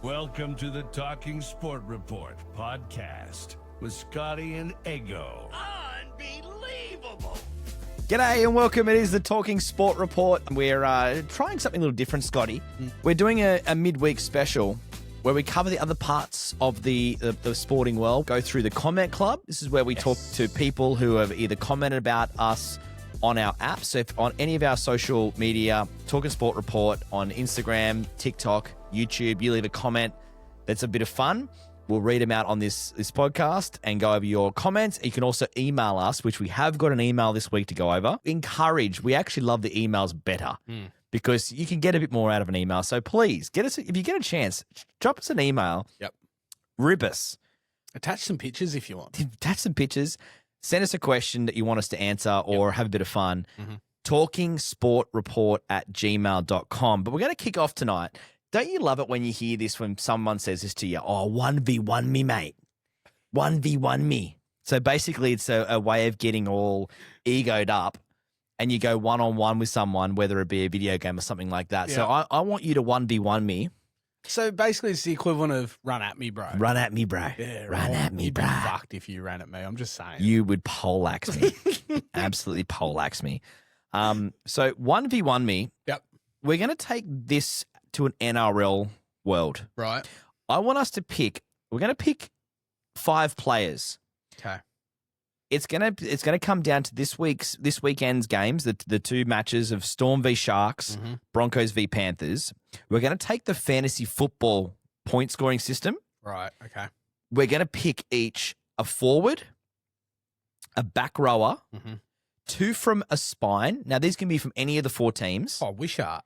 Welcome to the Talking Sport Report podcast with Scotty and Ego. Unbelievable. G'day and welcome. It is the Talking Sport Report. We're trying something a little different, Scotty. We're doing a midweek special where we cover the other parts of the sporting world, go through the comment club. This is where we talk to people who have either commented about us on our app. So if on any of our social media, Talking Sport Report on Instagram, TikTok, YouTube, you leave a comment that's a bit of fun. We'll read them out on this podcast and go over your comments. You can also email us, which we have got an email this week to go over. We actually love the emails better because you can get a bit more out of an email. So please, if you get a chance, drop us an email. Yep. Rip us. Attach some pictures if you want. Attach some pictures. Send us a question that you want us to answer or have a bit of fun. talkingsportreport@gmail.com. But we're going to kick off tonight. Don't you love it when you hear this when someone says this to you? Oh, 1v1 me, mate. 1v1 me. So basically it's a way of getting all egoed up and you go one-on-one with someone, whether it be a video game or something like that. Yeah. So I want you to 1v1 me. So basically it's the equivalent of run at me, bro. Run at me, bro. Yeah, run at me, bro. You'd be fucked if you ran at me. I'm just saying. You would poleaxe me. Absolutely poleaxe me. So 1v1 me. Yep. We're going to take this to an NRL world. Right. I want us to we're going to pick 5 players. Okay. It's gonna come down to this weekend's games, the 2 matches of Storm v Sharks, Broncos v Panthers. We're going to take the fantasy football point scoring system. Right. Okay. We're going to pick each a forward, a back rower, 2 from a spine. Now these can be from any of the 4 teams. Oh, Wishart.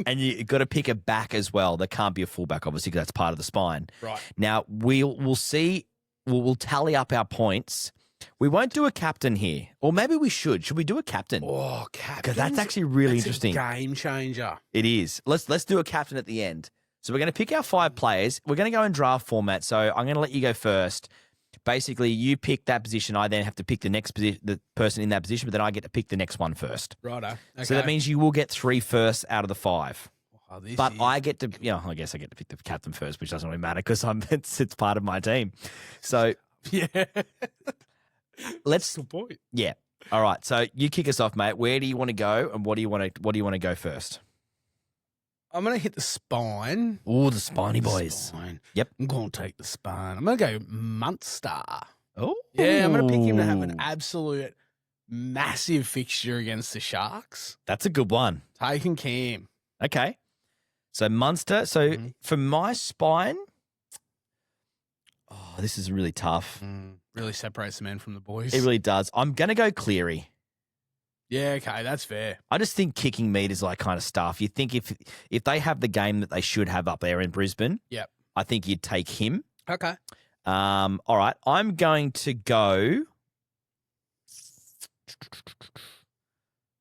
And you got to pick a back as well. There can't be a fullback, obviously, because that's part of the spine. Right. Now we'll see. We'll tally up our points. We won't do a captain here, or maybe we should. Should we do a captain? Oh, captain! Because that's actually really interesting. Game changer. It is. Let's do a captain at the end. So we're going to pick our 5 players. We're going to go in draft format. So I'm going to let you go first. Basically, you pick that position. I then have to pick the person in that position, but then I get to pick the next one first. Righto. Okay. So that means you will get 3 firsts out of the 5. Oh, I get to, I guess I get to pick the captain first, which doesn't really matter because it's part of my team. So yeah, let's. Good point. Yeah. All right. So you kick us off, mate. Where do you want to go, and what do you want to go first? I'm going to hit the spine. Oh, the spiny boys. Spine. Yep. I'm going to take the spine. I'm going to go Munster. Oh. Yeah, I'm going to pick him to have an absolute massive fixture against the Sharks. That's a good one. Taking Cam. Okay. So Munster. So for my spine, this is really tough. Really separates the men from the boys. It really does. I'm going to go Cleary. Yeah, okay, that's fair. I just think kicking meat is like kind of stuff. You think if they have the game that they should have up there in Brisbane, yep, I think you'd take him. Okay. All right. I'm going to go.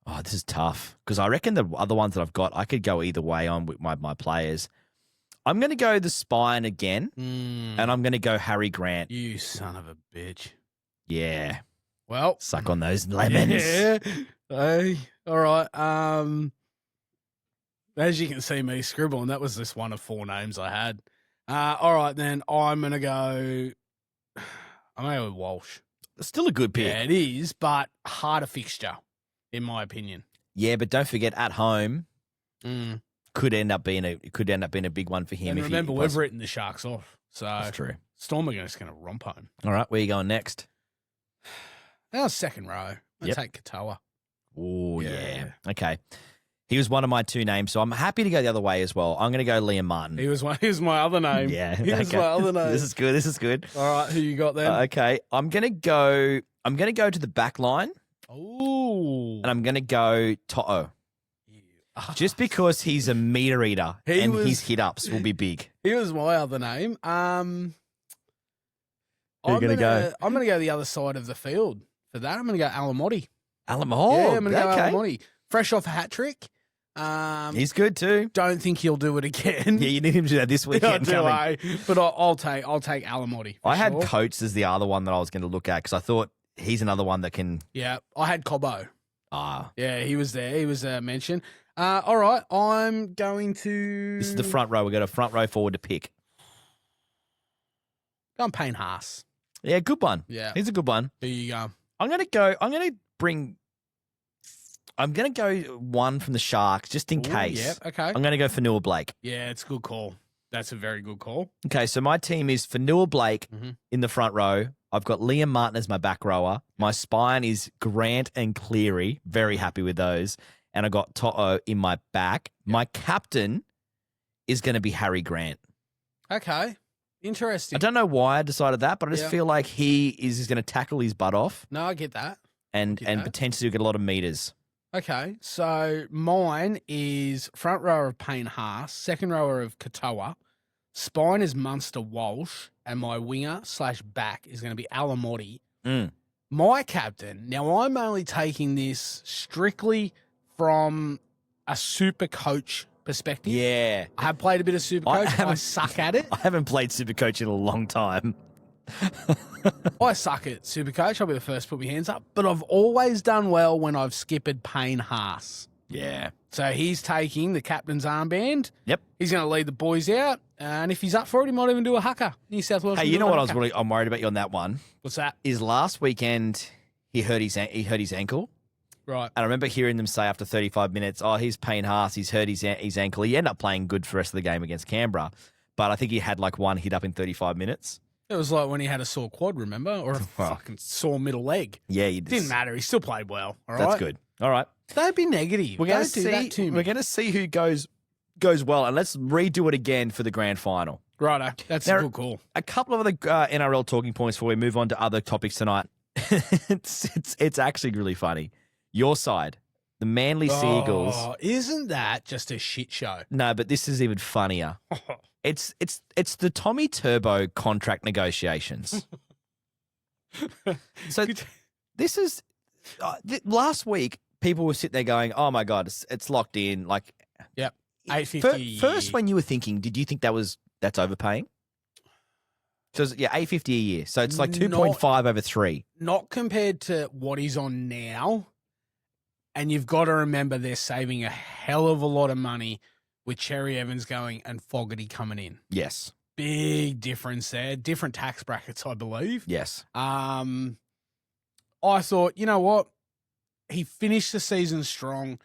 Oh, this is tough because I reckon the other ones that I've got, I could go either way on with my players. I'm going to go the spine again, and I'm going to go Harry Grant. You son of a bitch. Yeah. Well. Suck on those lemons. Yeah. Hey, all right. As you can see me scribbling, that was just one of 4 names I had. All right, then I'm going to go with Walsh. Still a good pick. Yeah, it is, but harder fixture, in my opinion. Yeah, but don't forget at home could end up being a big one for him. And remember, we've written the Sharks off, so that's true. Storm are just going to romp home. All right, where are you going next? Our second row. I'll take Katoa. Oh yeah. Okay. He was one of my 2 names, so I'm happy to go the other way as well. I'm going to go Liam Martin. He was my other name. Yeah, he was my other name. This is good. All right, who you got then? Okay, I'm going to go to the back line. Ooh. And I'm going to go To'o. Just because he's a meter eater his hit ups will be big. He was my other name. Who you going to go? I'm going to go the other side of the field for that. I'm going to go Alamotti. Alamotti? Yeah, I'm going to go Alamotti. Fresh off a hat trick. He's good too. Don't think he'll do it again. Yeah, you need him to do that this weekend. But I'll take Alamotti. I had Coates as the other one that I was going to look at because I thought he's another one that can. Yeah, I had Cobbo. Ah, yeah, he was there. He was mentioned. All right, I'm going to. This is the front row. We've got a front row forward to pick. Go on Payne Haas. Yeah, good one. Yeah. He's a good one. Who you go? I'm going to go one from the Sharks just in case. Yep, okay. I'm going to go for Fanua Blake. Yeah, it's a good call. That's a very good call. Okay, so my team is Fanua Blake in the front row. I've got Liam Martin as my back rower. My spine is Grant and Cleary. Very happy with those. And I got Toto in my back. Yep. My captain is going to be Harry Grant. Okay. Interesting. I don't know why I decided that, but I just feel like he is going to tackle his butt off. No, I get that. And potentially get a lot of meters. Okay, so mine is front rower of Payne Haas, second rower of Katoa, spine is Munster Walsh, and my winger / back is going to be Alamotti. My captain, now I'm only taking this strictly from a SuperCoach perspective. Yeah. I have played a bit of SuperCoach. I suck at it. I haven't played SuperCoach in a long time. I suck at SuperCoach. I'll be the first to put my hands up. But I've always done well when I've skipped Payne Haas. Yeah. So he's taking the captain's armband. Yep. He's going to lead the boys out. And if he's up for it, he might even do a haka. New South Wales. Hey, you know what I'm worried about you on that one? What's that? Is last weekend he hurt his ankle. Right. And I remember hearing them say after 35 minutes, oh, he's Payne Haas, he's hurt his ankle. He ended up playing good for the rest of the game against Canberra. But I think he had like one hit up in 35 minutes. It was like when he had a sore quad, remember? Or a fucking sore middle leg. Yeah, it didn't matter. He still played well. All right. That's good. All right. Don't be negative. We're going to see who goes well, and let's redo it again for the grand final. Righto. That's a good call. A couple of other NRL talking points before we move on to other topics tonight. It's actually really funny. Your side, the Manly Seagulls. Isn't that just a shit show? No, but this is even funnier. It's the Tommy Turbo contract negotiations. So this is last week. People were sitting there going, "Oh my god, it's locked in." Like, yep, $850. First, when you were thinking, did you think that's overpaying? So yeah, $850 a year. So it's like 2.5 over 3. Not compared to what he's on now. And you've got to remember they're saving a hell of a lot of money with Cherry Evans going and Fogarty coming in. Yes. Big difference there. Different tax brackets, I believe. Yes. I thought, you know what? He finished the season strong.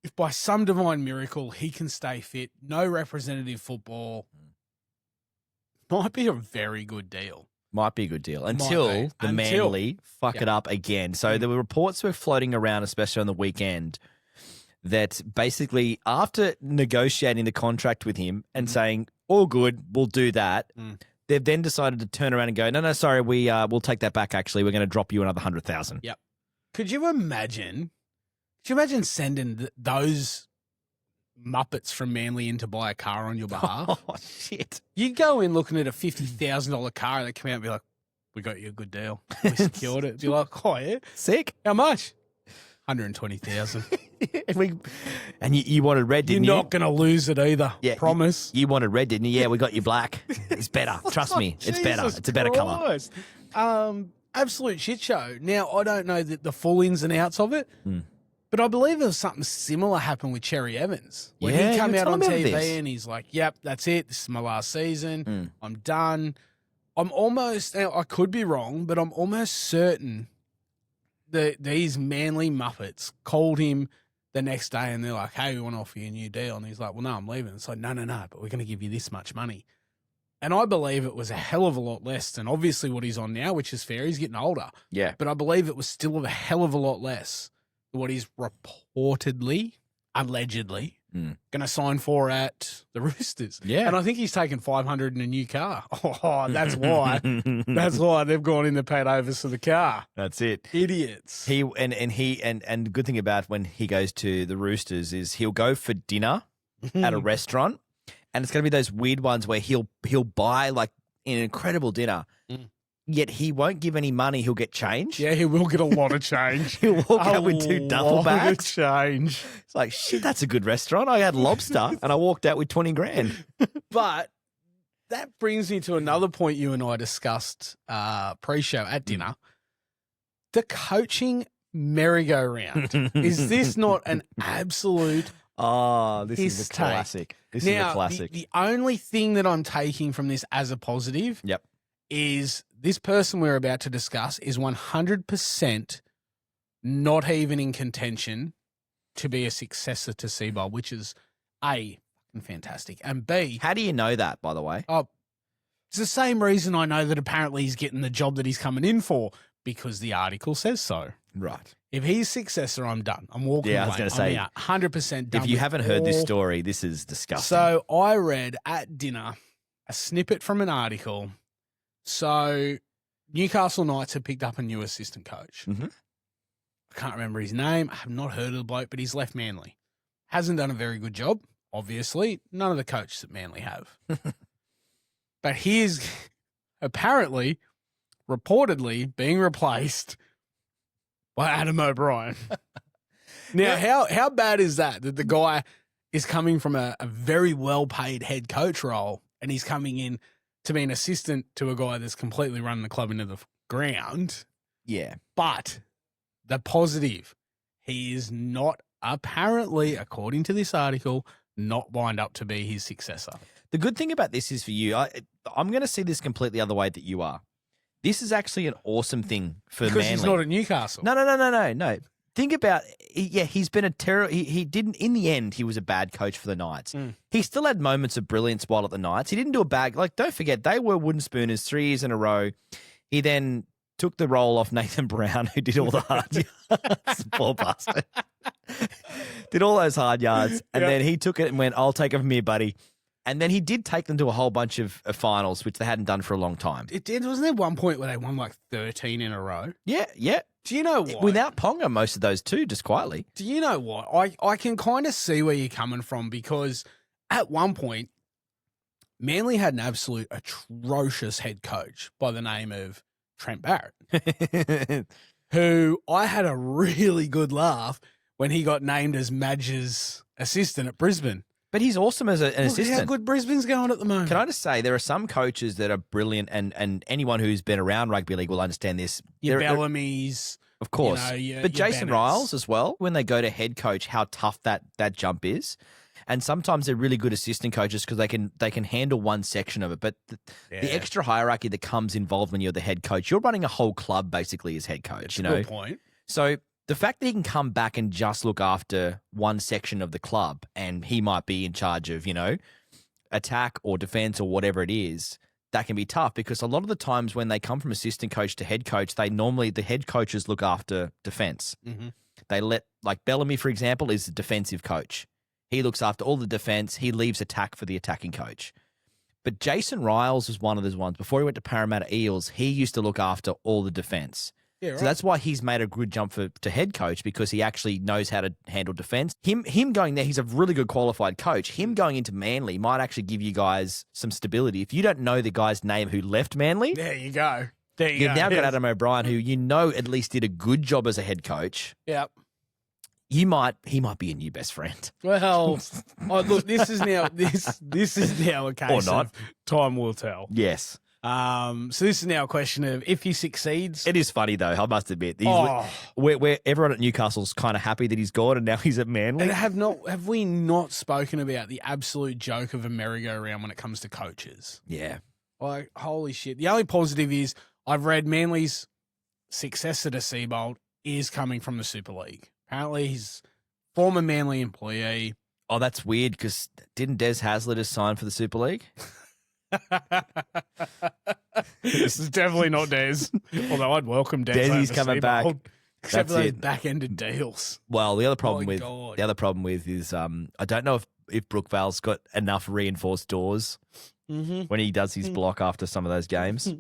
If by some divine miracle he can stay fit, no representative football, might be a very good deal. Might be a good deal until Manly fuck it up again. So there were reports were floating around, especially on the weekend, that basically after negotiating the contract with him and saying, all good, we'll do that, they've then decided to turn around and go, no, sorry, we'll take that back, actually. We're going to drop you another 100,000. Yep. Could you imagine sending those Muppets from Manly in to buy a car on your behalf? Oh, shit. You'd go in looking at a $50,000 car and they'd come out and be like, we got you a good deal. We secured it. Be like, oh, yeah? Sick. How much? 120,000. And you wanted red, didn't you? You're not going to lose it either. Yeah, promise. You wanted red, didn't you? Yeah, we got you black. It's better. Trust me. It's better. It's a better colour. Absolute shit show. Now, I don't know the full ins and outs of it, but I believe there was something similar happened with Cherry Evans. When he came out on TV and he's like, yep, that's it. This is my last season. I'm done. I'm almost, now I could be wrong, but I'm almost certain that these Manly Muppets called him the next day and they're like, hey, we want to offer you a new deal. And he's like, well, no, I'm leaving. It's like, no, but we're going to give you this much money. And I believe it was a hell of a lot less than obviously what he's on now, which is fair. He's getting older. Yeah. But I believe it was still a hell of a lot less than what he's reportedly, allegedly, going to sign for at the Roosters. Yeah. And I think he's taken $500 in a new car. Oh, that's why. That's why they've gone in the paid overs for the car. That's it. Idiots. And the good thing about when he goes to the Roosters is he'll go for dinner at a restaurant. And it's going to be those weird ones where he'll buy like an incredible dinner, yet he won't give any money. He'll get change. Yeah, he will get a lot of change. He'll walk out with 2 duffel bags. Change. It's like, shit, that's a good restaurant. I had lobster and I walked out with 20 grand. But that brings me to another point you and I discussed pre-show at dinner. The coaching merry-go-round. Is this not an absolute this is a take? classic. This is a classic. The only thing that I'm taking from this as a positive is this person we're about to discuss is 100% not even in contention to be a successor to Seabold, which is A, fucking fantastic, and B... How do you know that, by the way? Oh, it's the same reason I know that apparently he's getting the job that he's coming in for, because the article says so. Right. If he's successor, I'm done. I'm walking away. I was going to say, 100% done. If you haven't heard this story, this is disgusting. So I read at dinner a snippet from an article. So Newcastle Knights have picked up a new assistant coach. Mm-hmm. I can't remember his name. I have not heard of the bloke, but he's left Manly. Hasn't done a very good job, obviously. None of the coaches at Manly have. But he is apparently, reportedly, being replaced by Adam O'Brien. Now, how bad is that the guy is coming from a very well-paid head coach role and he's coming in to be an assistant to a guy that's completely running the club into the ground? Yeah. But the positive, he is not apparently, according to this article, not lined up to be his successor. The good thing about this is for you, I'm going to see this completely the other way that you are. This is actually an awesome thing for Manly. Because he's not at Newcastle. No. Think about, he's been a terror. He didn't, in the end, he was a bad coach for the Knights. He still had moments of brilliance while at the Knights. He didn't do a bad, don't forget, they were wooden spooners 3 years in a row. He then took the role off Nathan Brown, who did all the hard yards. Poor bastard. Did all those hard yards. And then he took it and went, I'll take it from here, buddy. And then he did take them to a whole bunch of finals, which they hadn't done for a long time. It did. Wasn't there one point where they won like 13 in a row? Yeah. Do you know what? Without Ponga, most of those too, just quietly. Do you know what? I can kind of see where you're coming from, because at one point, Manly had an absolute atrocious head coach by the name of Trent Barrett, who I had a really good laugh when he got named as Madge's assistant at Brisbane. But he's awesome as an assistant. How good Brisbane's going at the moment. Can I just say, there are some coaches that are brilliant, and anyone who's been around rugby league will understand this. Your Bellamy's. Of course. But Jason Bennett's. Riles as well, when they go to head coach, how tough that jump is. And sometimes they're really good assistant coaches because they can handle one section of it. But the extra hierarchy that comes involved when you're the head coach, you're running a whole club basically as head coach. That's a good point. So the fact that he can come back and just look after one section of the club, and he might be in charge of, attack or defense or whatever it is, that can be tough, because a lot of the times when they come from assistant coach to head coach, the head coaches look after defense. Mm-hmm. They like Bellamy, for example, is the defensive coach. He looks after all the defense. He leaves attack for the attacking coach. But Jason Riles was one of those ones. Before he went to Parramatta Eels, he used to look after all the defense. Yeah, right. So that's why he's made a good jump to head coach, because he actually knows how to handle defense. Him going there, he's a really good qualified coach. Him going into Manly might actually give you guys some stability. If you don't know the guy's name who left Manly, there you go. You've now got Adam O'Brien, who at least did a good job as a head coach. Yep. He might be your new best friend. Well, look, this is now a case Or not. of time will tell. Yes. So this is now a question of if he succeeds. It is funny though, I must admit. Where everyone at Newcastle's kind of happy that he's gone, and now he's at Manly. And have we not spoken about the absolute joke of a merry-go-round when it comes to coaches? Yeah. Like, holy shit. The only positive is I've read Manly's successor to Seabold is coming from the Super League. Apparently he's former Manly employee. Oh, that's weird, because didn't Des Hasler just sign for the Super League? This is definitely not Des. Although I'd welcome Des. Desi's coming back. Except for those back-ended deals. Well, the other problem with is I don't know if Brookvale's got enough reinforced doors when he does his block after some of those games.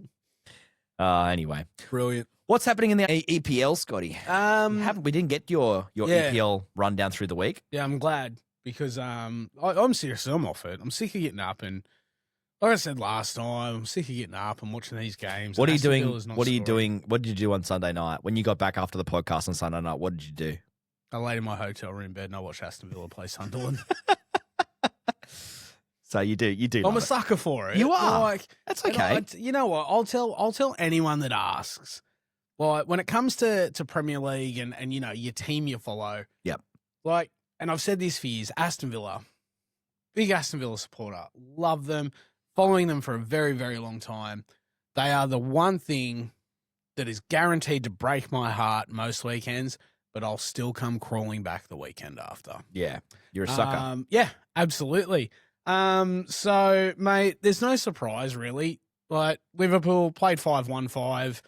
Anyway, brilliant. What's happening in the EPL, Scotty? We didn't get your EPL rundown through the week. Yeah, I'm glad, because I'm seriously, I'm off it. I'm sick of getting up, and like I said last time, I'm sick of getting up and watching these games. What are you doing? What are you doing? What did you do on Sunday night when you got back after the podcast on Sunday night? What did you do? I laid in my hotel room bed and I watched Aston Villa play Sunderland. So you do. I'm a sucker for it. You are. That's okay. You know what? I'll tell anyone that asks, Like, when it comes to Premier League and you know, your team you follow. Yep. Like, and I've said this for years, Aston Villa, big Aston Villa supporter, love them, following them for a very, very long time. They are the one thing that is guaranteed to break my heart most weekends, but I'll still come crawling back the weekend after. Yeah, you're a sucker. Yeah, absolutely. So, mate, there's no surprise, really. Like, Liverpool played 5-1-5,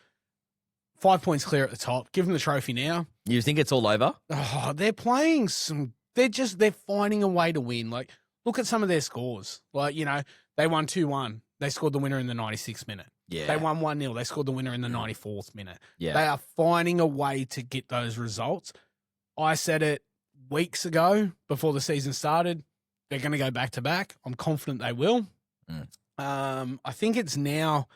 5 points clear at the top. Give them the trophy now. You think it's all over? Oh, they're playing some... They're finding a way to win. Like, look at some of their scores. Like, you know, they won 2-1. They scored the winner in the 96th minute. Yeah. They won 1-0. They scored the winner in the 94th minute. Yeah. They are finding a way to get those results. I said it weeks ago before the season started. They're going to go back to back. I'm confident they will. I think it's now,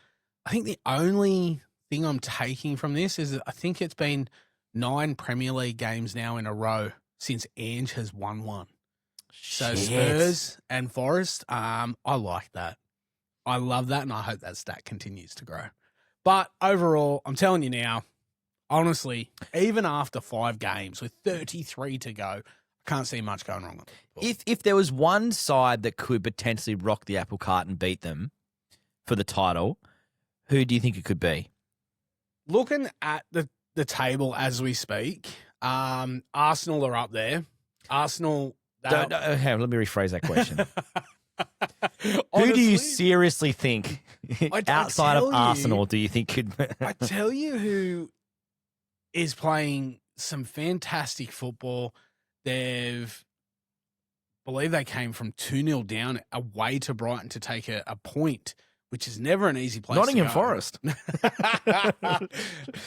I think the only thing I'm taking from this is that I think it's been 9 Premier League games now in a row since Ange has won one. So Spurs and Forest, I like that. I love that, and I hope that stat continues to grow. But overall, I'm telling you now, honestly, even after 5 games with 33 to go, I can't see much going wrong. If there was one side that could potentially rock the apple cart and beat them for the title, who do you think it could be? Looking at the table as we speak, Arsenal are up there. Arsenal... Let me rephrase that question. Who do you seriously think outside of Arsenal do you think could... I tell you who is playing some fantastic football. I believe they came from 2-0 down away to Brighton to take a point, which is never an easy place Nottingham to go. Forest.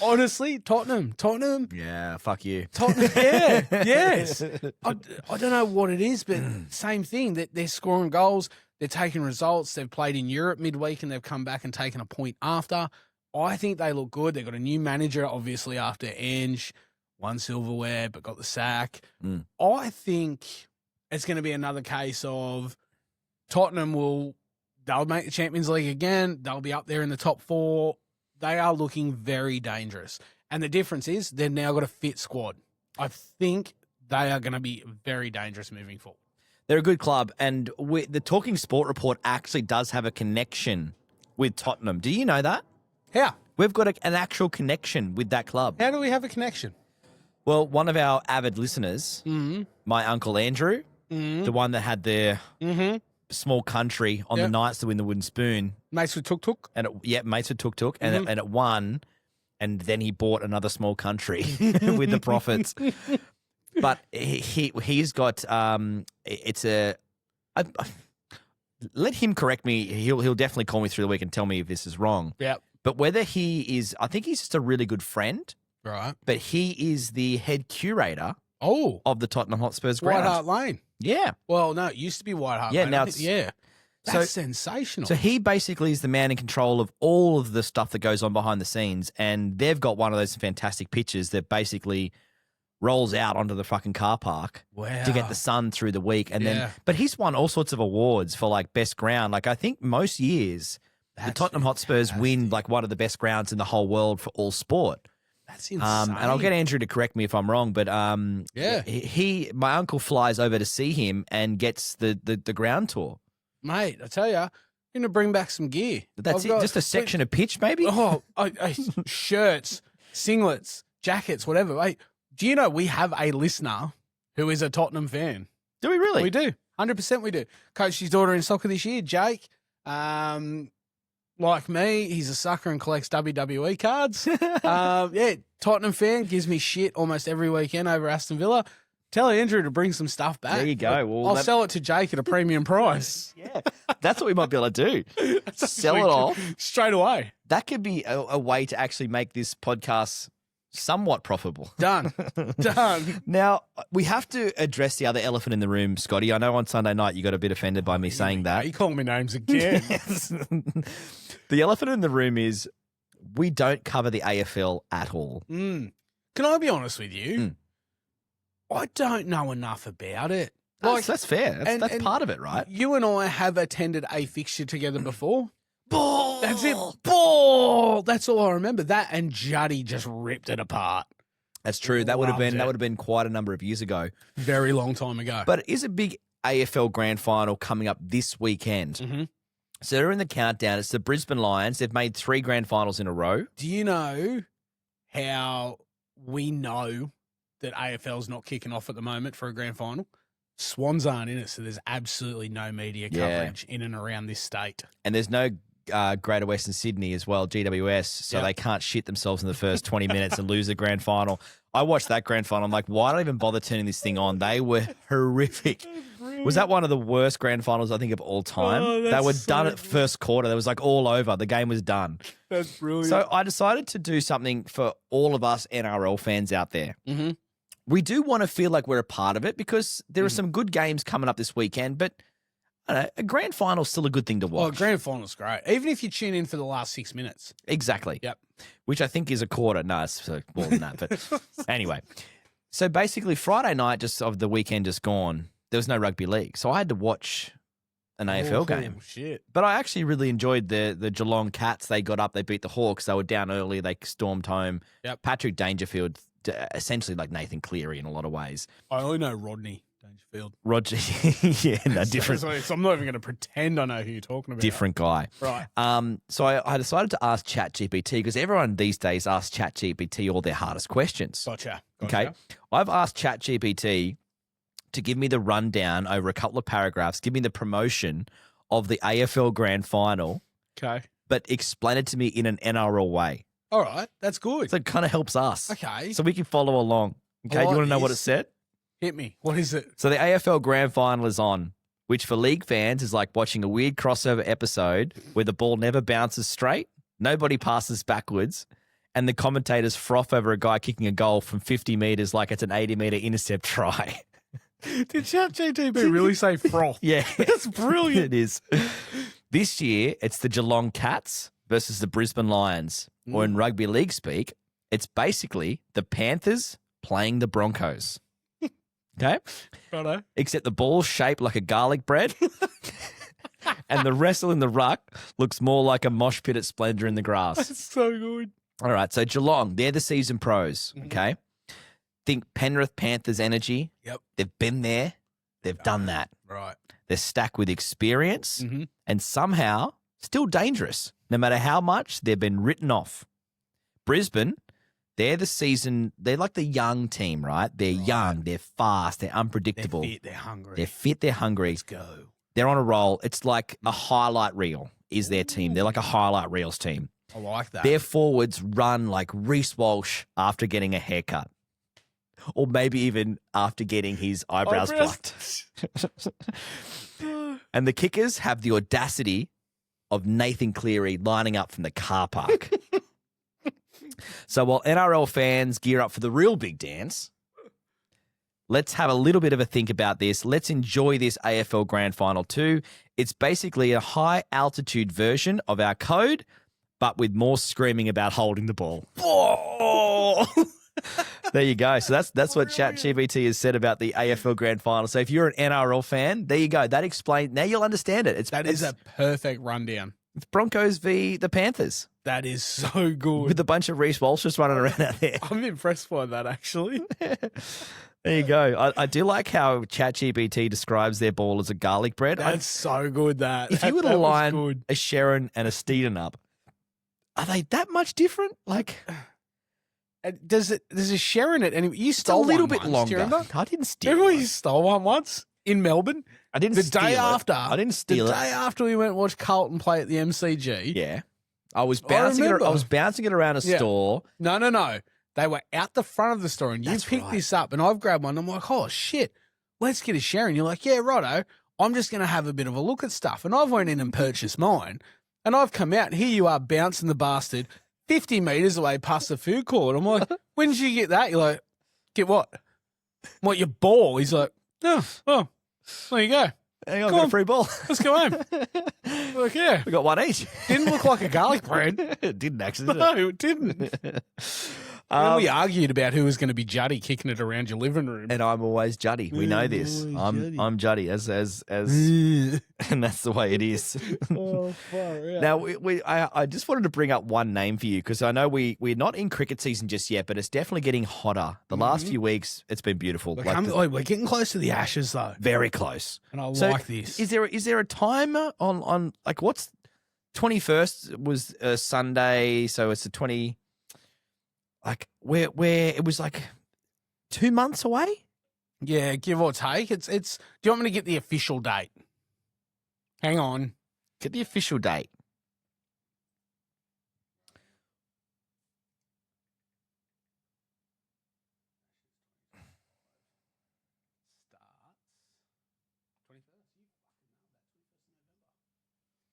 Honestly, Tottenham. Yeah, fuck you. Tottenham, yeah, yes. I don't know what it is, but same thing. That they're scoring goals, they're taking results. They've played in Europe midweek and they've come back and taken a point after. I think they look good. They've got a new manager, obviously, after Ange won silverware but got the sack. I think it's going to be another case of Tottenham they'll make the Champions League again. They'll be up there in the top 4. They are looking very dangerous. And the difference is they've now got a fit squad. I think they are going to be very dangerous moving forward. They're a good club, and the Talking Sport Report actually does have a connection with Tottenham. Do you know that? How? We've got an actual connection with that club. How do we have a connection? Well, one of our avid listeners, my Uncle Andrew, the one that had their small country on the Knights to win the wooden spoon. Mates with Tuk-Tuk? Mates with Tuk-Tuk, and it won, and then he bought another small country with the profits. But he's got let him correct me. He'll definitely call me through the week and tell me if this is wrong. Yeah. But whether he is, I think he's just a really good friend. Right. But he is the head curator of the Tottenham Hotspur's ground. White Hart Lane. Yeah. Well, no, it used to be White Hart Lane. Now it's That's sensational. So he basically is the man in control of all of the stuff that goes on behind the scenes, and they've got one of those fantastic pictures that basically rolls out onto the fucking car park to get the sun through the week. And then, but he's won all sorts of awards for like best ground. Like I think most years the Tottenham Hotspurs win like one of the best grounds in the whole world for all sport. That's insane. And I'll get Andrew to correct me if I'm wrong, but my uncle flies over to see him and gets the ground tour. Mate, I tell you, I'm going to bring back some gear. That's it? Just a section of pitch, maybe? Shirts, singlets, jackets, whatever. Mate, do you know we have a listener who is a Tottenham fan? Do we really? We do. 100% we do. Coached his daughter in soccer this year, Jake. Like me, he's a sucker and collects WWE cards. Tottenham fan, gives me shit almost every weekend over Aston Villa. Tell Andrew to bring some stuff back. There you go. Well, I'll sell it to Jake at a premium price. Yeah, that's what we might be able to do. Sell it off straight away. That could be a way to actually make this podcast somewhat profitable. Done. Now, we have to address the other elephant in the room, Scotty. I know on Sunday night you got a bit offended by me saying that. You call me names again. The elephant in the room is we don't cover the AFL at all. Can I be honest with you? I don't know enough about it. That's fair. That's part of it, right? You and I have attended a fixture together before. That's it. Ball. That's all I remember. That and Juddy just ripped it apart. That's true. That would have been quite a number of years ago. Very long time ago. But it is a big AFL Grand Final coming up this weekend. Mm-hmm. So they're in the countdown. It's the Brisbane Lions. They've made 3 Grand Finals in a row. Do you know how we know that AFL's not kicking off at the moment for a Grand Final? Swans aren't in it, so there's absolutely no media coverage in and around this state. And there's no Greater Western Sydney as well, GWS, so they can't shit themselves in the first 20 minutes and lose the Grand Final. I watched that Grand Final. I'm like, why don't I even bother turning this thing on? They were horrific. Was that one of the worst Grand Finals, I think, of all time? They were done at first quarter. It was like all over. The game was done. That's brilliant. So I decided to do something for all of us NRL fans out there. Mm-hmm. We do want to feel like we're a part of it because there are some good games coming up this weekend, but I don't know, a Grand Final is still a good thing to watch. Oh, a Grand Final's great. Even if you tune in for the last 6 minutes. Exactly. Yep. Which I think is a quarter. No, it's more than that. But anyway, so basically Friday night just of the weekend just gone, there was no rugby league. So I had to watch an AFL game. Shit. But I actually really enjoyed the Geelong Cats. They got up, they beat the Hawks. They were down early. They stormed home. Yep. Patrick Dangerfield, essentially like Nathan Cleary in a lot of ways. I only know Rodney Dangerfield. Roger, different. So I'm not even going to pretend I know who you're talking about. Different guy. Right. So I decided to ask ChatGPT because everyone these days asks ChatGPT all their hardest questions. Gotcha. Okay. I've asked ChatGPT to give me the rundown over a couple of paragraphs, give me the promotion of the AFL Grand Final, Okay. but explain it to me in an NRL way. All right. That's good. So it kind of helps us. Okay. So we can follow along. Okay. Do you want to know what it said? Hit me. What is it? So the AFL Grand Final is on, which for league fans is like watching a weird crossover episode where the ball never bounces straight, nobody passes backwards, and the commentators froth over a guy kicking a goal from 50 metres like it's an 80-metre intercept try. Did ChatGPT really say froth? Yeah. That's brilliant. It is. This year, it's the Geelong Cats versus the Brisbane Lions. Or in rugby league speak, it's basically the Panthers playing the Broncos. Okay? Righto. Except the ball's shaped like a garlic bread and the wrestle in the ruck looks more like a mosh pit at Splendor in the grass. That's so good. All right, so Geelong, they're the season pros, okay? Think Penrith Panthers energy. Yep. They've been there. They've done that. Right. They're stacked with experience and somehow still dangerous, no matter how much they've been written off. Brisbane, they're like the young team, right? They're young, they're fast, they're unpredictable. They're fit, they're hungry. They're fit, they're hungry. Let's go. They're on a roll. It's like a highlight reel is their team. They're like a highlight reels team. I like that. Their forwards run like Reese Walsh after getting a haircut. Or maybe even after getting his eyebrows plucked. And the kickers have the audacity of Nathan Cleary lining up from the car park. So while NRL fans gear up for the real big dance, let's have a little bit of a think about this. Let's enjoy this AFL Grand Final too. It's basically a high-altitude version of our code, but with more screaming about holding the ball. Oh! There you go. So that's what ChatGPT has said about the AFL Grand Final. So if you're an NRL fan, there you go. That explains. Now you'll understand it. That is a perfect rundown. It's Broncos v the Panthers. That is so good. With a bunch of Reese Walsh just running around out there. I'm impressed by that, actually. There you go. I do like how ChatGPT describes their ball as a garlic bread. That's so good, that. If you were to line a Sharon and a Steeden up, are they that much different? Like... Does a Sharon it anyway? You stole a little one bit once, longer. do you remember? I didn't steal. Remember one. you stole one once in Melbourne? I didn't the steal day it. after. I didn't steal the it. The day after we went and watched Carlton play at the MCG. Yeah. I was bouncing it around a store. No. They were out the front of the store and you picked this up and I've grabbed one. I'm like, oh shit, let's get a Sharon. You're like, yeah, righto. I'm just going to have a bit of a look at stuff. And I've went in and purchased mine. And I've come out and here you are bouncing the bastard 50 metres away past the food court. I'm like, when did you get that? You're like, get what? What, your ball? He's like, oh, well, there you go. Hang on, got a free ball. Let's go home. Like, yeah. We got one each. Didn't look like a garlic bread. It didn't actually, did it? No, it didn't. And we argued about who was going to be Juddy kicking it around your living room. And I'm always Juddy. We know this. I'm Juddy as and that's the way it is. Oh, far out. Now, I just wanted to bring up one name for you because I know we're not in cricket season just yet, but it's definitely getting hotter. The last few weeks, it's been beautiful. We're getting close to the Ashes, though. Very close. And I like this. Is there a time on like what's 21st was a Sunday, so it's the 20 like where it was like 2 months away? Yeah, give or take. It's. Do you want me to get the official date? Hang on. Get the official date.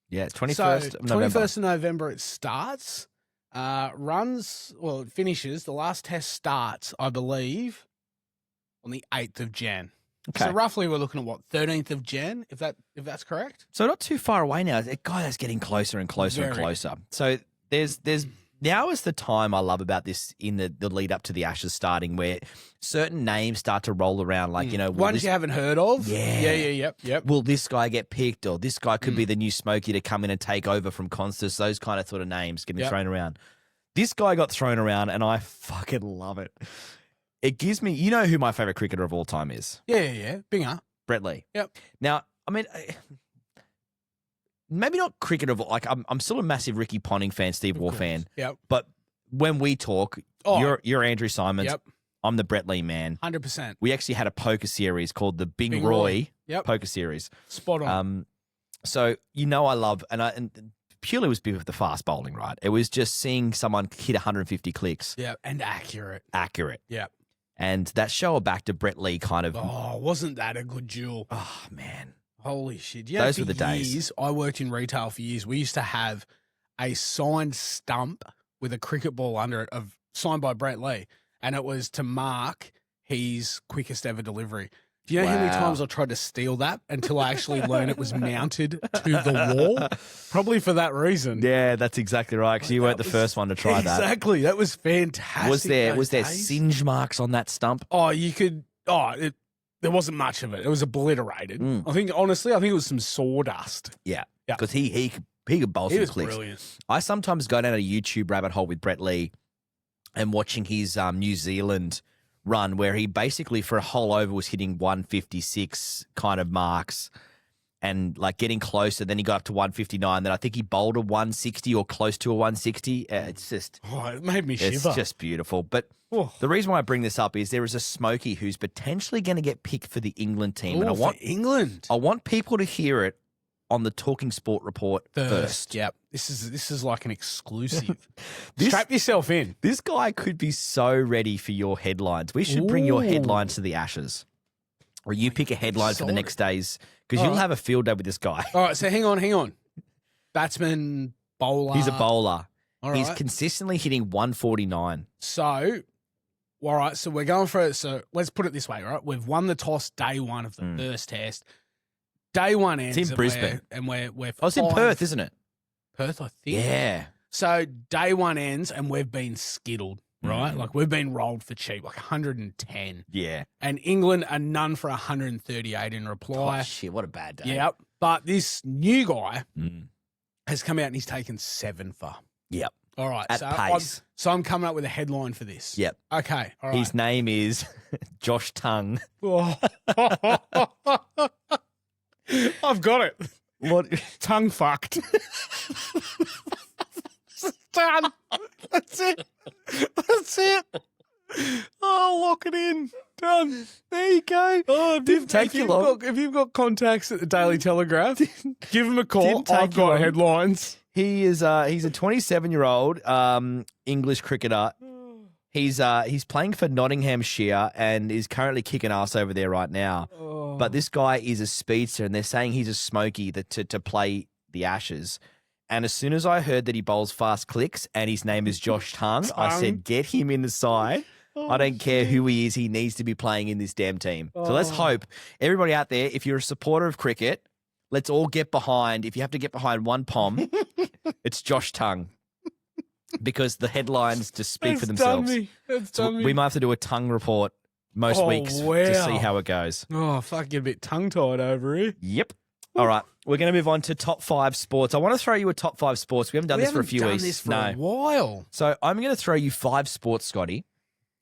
Yeah, it's 21st of November. 21st of November it starts. It finishes. The last test starts, I believe, on the 8th of Jan. Okay. So roughly we're looking at 13th of Jan, if that's correct. So not too far away now. God, that's getting closer and closer and closer. So there's now is the time I love about this in the lead up to the Ashes starting where certain names start to roll around like, ones you haven't heard of. Yeah. Yep. Will this guy get picked or this guy could be the new Smokey to come in and take over from Constance, those kind of sort of names getting thrown around. This guy got thrown around and I fucking love it. It gives me, you know who my favorite cricketer of all time is? Yeah. Binger. Brett Lee. Yep. Now, I mean, maybe not cricket of like I'm still a massive Ricky Ponting fan, Steve Waugh fan. Yep. But when we talk, you're Andrew Simons. Yep. I'm the Brett Lee man. 100%. We actually had a poker series called the Bing Roy poker series. Spot on. So I love and purely was with the fast bowling, right? It was just seeing someone hit 150 clicks. Yeah, and accurate. Yeah. And that show back to Brett Lee kind of. Oh, wasn't that a good duel? Oh man. Holy shit. Those were the days. I worked in retail for years. We used to have a signed stump with a cricket ball under it signed by Brett Lee. And it was to mark his quickest ever delivery. Do you know how many times I tried to steal that until I actually learned it was mounted to the wall? Probably for that reason. Yeah, that's exactly right. Because you weren't the first one to try that. Exactly. That was fantastic. Was there singe marks on that stump? Oh, you could. There wasn't much of it. It was obliterated. I think it was some sawdust. Yeah. Because he could bowl some was clicks. Brilliant. I sometimes go down a YouTube rabbit hole with Brett Lee and watching his New Zealand run where he basically for a whole over was hitting 156 kind of marks and like getting closer. Then he got up to 159. Then I think he bowled a 160 or close to a 160. It's just... Oh, it made me shiver. It's just beautiful. But the reason why I bring this up is there is a Smokey who's potentially going to get picked for the England team. And I want England. I want people to hear it on the Talking Sport report first. Yep. This is like an exclusive. Strap yourself in. This guy could be so ready for your headlines. We should bring your headlines to the Ashes. Or you pick a headline for the next days because you'll have a field day with this guy. All right, so hang on. Batsman, bowler. He's a bowler. All He's right. consistently hitting 149. So, all right, so we're going for it. So let's put it this way, right? We've won the toss day one of the first test. Day one ends. It's in Brisbane. We're it's in Perth, isn't it? Perth, I think. Yeah. So day one ends and we've been skittled, right? Like we've been rolled for cheap, like 110. Yeah. And England are none for 138 in reply. Oh, shit, what a bad day. Yep. But this new guy has come out and he's taken 7 for. Yep. All right. At pace. I'm coming up with a headline for this. Yep. Okay. All right. His name is Josh Tongue. I've got it. What? Tongue fucked. Done. That's it. Oh, lock it in. Done. There you go. Oh, didn't take you long. If you've got contacts at the Daily Telegraph, give them a call. Didn't take I've got you long. headlines. He's a 27-year-old English cricketer. He's playing for Nottinghamshire and is currently kicking ass over there right now. Oh. But this guy is a speedster, and they're saying he's a Smokey to play the Ashes. And as soon as I heard that he bowls fast clicks and his name is Josh Tongue, I said, get him in the side. I don't care who he is. He needs to be playing in this damn team. So let's hope everybody out there, if you're a supporter of cricket, let's all get behind. If you have to get behind one pom, it's Josh Tongue. because the headlines just speak It's for themselves. It's So done me. we might have to do a tongue report most weeks to see how it goes. Oh, fuck, get a bit tongue-tied over here. Yep. All right. We're going to move on to top 5 sports. I want to throw you a top 5 sports. We haven't done this for a few weeks. This for a while. So I'm going to throw you 5 sports, Scotty.